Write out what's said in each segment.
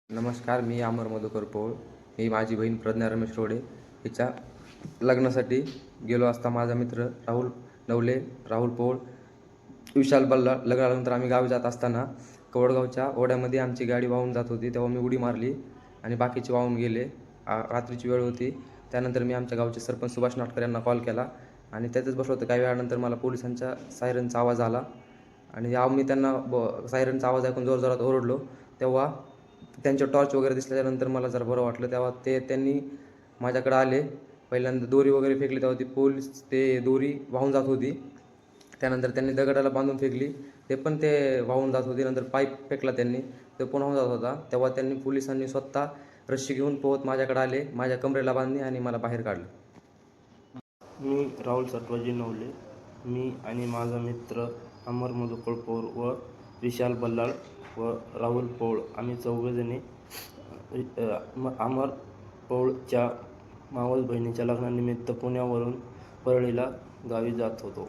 नमस्कार, मी अमर मधुकर पोळ. मी माझी बहीण प्रज्ञा रमेश रोडे हिच्या लग्नासाठी गेलो असता माझा मित्र राहुल पोळ, विशाल बल्ला लग्नानंतर आम्ही गावी जात असताना कवडगावच्या ओढ्यामध्ये आमची गाडी वाहून जात होती. तेव्हा मी उडी मारली आणि बाकीचे वाहून गेले. रात्रीची वेळ होती. त्यानंतर मी आमच्या गावचे सरपंच सुभाष नाटकर यांना कॉल केला आणि त्यातच बसलो होतो. काही वेळानंतर मला पोलिसांच्या सायरनचा आवाज आला आणि मी त्यांना सायरनचा आवाज ऐकून जोरजोरात ओरडलो. तेव्हा त्यांचे टॉर्च वगैरे दिसल्यानंतर मला जरा बरं वाटलं. तेव्हा त्यांनी माझ्याकडे आले. पहिल्यांदा दोरी वगैरे फेकली, तेव्हा ती पोलीस ते दोरी वाहून जात होती. त्यानंतर त्यांनी दगडाला बांधून फेकली, ते पण ते वाहून जात होती. नंतर पाईप फेकला त्यांनी, ते पण वाहून जात होता. तेव्हा पोलिसांनी स्वतः रस्सी घेऊन पोहत माझ्याकडे आले, माझ्या कमरेला बांधली आणि मला बाहेर काढलं. मी राहुल सटवाजी नवले. मी आणि माझा मित्र अमर मधुकर पोळ व विशाल बल्लाळ व राहुल पोळ आम्ही चौघजणी अमर पोळच्या मावस बहिणीच्या लग्नानिमित्त पुण्यावरून परळीला गावी जात होतो.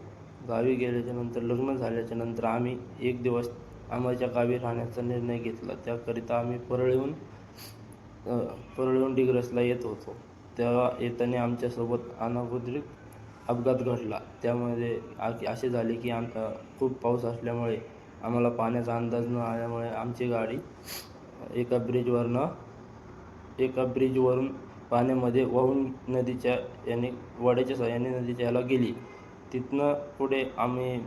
गावी गेल्याच्यानंतर लग्न झाल्याच्यानंतर आम्ही एक दिवस अमरच्या गावी राहण्याचा निर्णय घेतला. त्याकरिता आम्ही परळीहून डिग्रसला येत होतो. तेव्हा येताना आमच्यासोबत अनागोदरी अपघात घडला. त्यामध्ये असे झाले की खूप पाऊस असल्यामुळे आम्हाला पाण्याचा अंदाज न आल्यामुळे आमची गाडी एका ब्रिजवरून पाण्यामध्ये वाहून नदीच्या वड्याच्या साहाय्याने नदीच्या ह्याला गेली. तिथनं पुढे आम्ही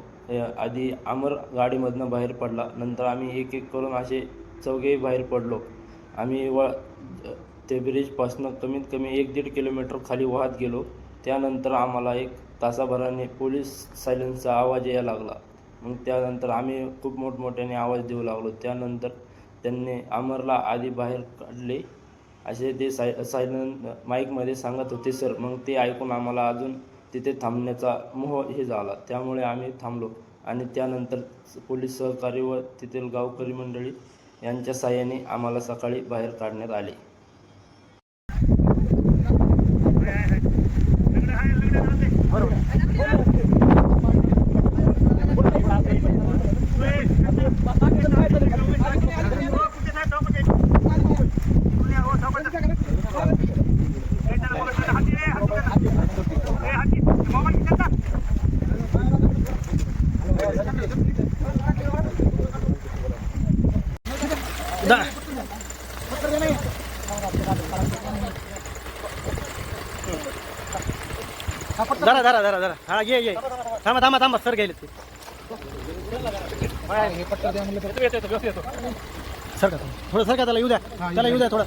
आधी अमर गाडीमधनं बाहेर पडला. नंतर आम्ही एक एक करून असे चौघेही बाहेर पडलो. आम्ही ते ब्रिजपासनं कमीत कमी 1-1.5 किलोमीटर खाली वाहत गेलो. त्यानंतर आम्हाला 1 तासाभराने पोलीस सायलेन्सचा आवाज यायला लागला. मग त्यानंतर आम्ही खूप मोठमोठ्याने आवाज देऊ लागलो. त्यानंतर त्यांनी अमरला आधी बाहेर काढले असे ते माईकमध्ये सांगत होते सर. मग ते ऐकून आम्हाला अजून तिथे थांबण्याचा हे झाला. त्यामुळे आम्ही थांबलो आणि त्यानंतर पोलीस सहकारी व तेथील गावकरी मंडळी यांच्या साहाय्याने आम्हाला सकाळी बाहेर काढण्यात आले. जरा हा घे थांबा सर गेले ते सर थोडं सर का त्याला येऊ द्या थोडं